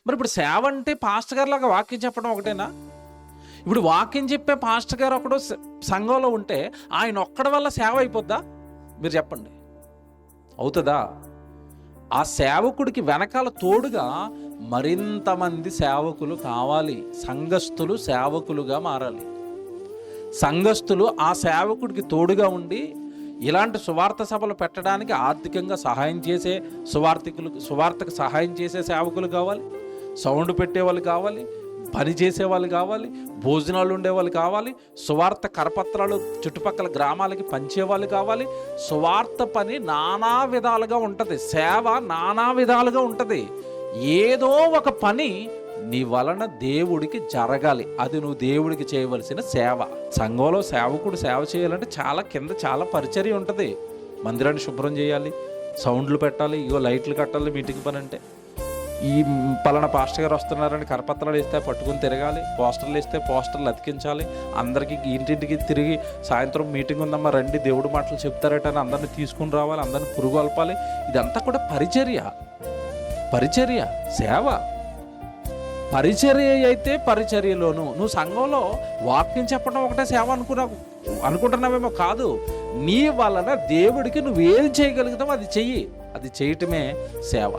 మరి ఇప్పుడు సేవ అంటే పాస్టర్ గారు లాగా వాక్యం చెప్పడం ఒకటేనా? ఇప్పుడు వాక్యం చెప్పే పాస్టర్ గారు ఒకడు సంఘంలో ఉంటే ఆయన ఒక్కడి వల్ల సేవ అయిపోద్దా? మీరు చెప్పండి, అవుతుందా? ఆ సేవకుడికి వెనకాల తోడుగా మరింతమంది సేవకులు కావాలి. సంఘస్థులు సేవకులుగా మారాలి. సంఘస్థులు ఆ సేవకుడికి తోడుగా ఉండి ఇలాంటి సువార్త సభలు పెట్టడానికి ఆర్థికంగా సహాయం చేసే సువార్తకు సహాయం చేసే సేవకులు కావాలి, సౌండ్ పెట్టేవాళ్ళు కావాలి, పని చేసేవాళ్ళు కావాలి, భోజనాలు ఉండేవాళ్ళు కావాలి, సువార్త కరపత్రాలు చుట్టుపక్కల గ్రామాలకి పంచేవాళ్ళు కావాలి. సువార్త పని నానా విధాలుగా ఉంటుంది, సేవ నానా విధాలుగా ఉంటుంది. ఏదో ఒక పని నీ వలన దేవుడికి జరగాలి, అది నువ్వు దేవుడికి చేయవలసిన సేవ. సంఘంలో సేవకుడు సేవ చేయాలంటే చాలా పరిచర్య ఉంటుంది. మందిరాన్ని శుభ్రం చేయాలి, సౌండ్లు పెట్టాలి, ఇగో లైట్లు కట్టాలి. మీటింగ్ పని అంటే ఈ పలానా పాస్టర్ గారు వస్తున్నారని కరపత్రాలు వేస్తే పట్టుకుని తిరగాలి, పోస్టర్లు వేస్తే పోస్టర్లు అతికించాలి, అందరికీ ఇంటింటికి తిరిగి సాయంత్రం మీటింగ్ ఉందమ్మా రండి దేవుడి మాటలు చెప్తారట అని అందరినీ తీసుకుని రావాలి, అందరినీ పురుగు అల్పాలి. ఇదంతా కూడా పరిచర్య, సేవ. పరిచర్య అయితే పరిచర్యలోను నువ్వు సంఘంలో వాక్యం చెప్పడం ఒకటే సేవ అనుకుంటున్నావేమో. కాదు, నీ వలన దేవుడికి నువ్వేం చేయగలుగుతావో అది చెయ్యి. అది చేయటమే సేవ.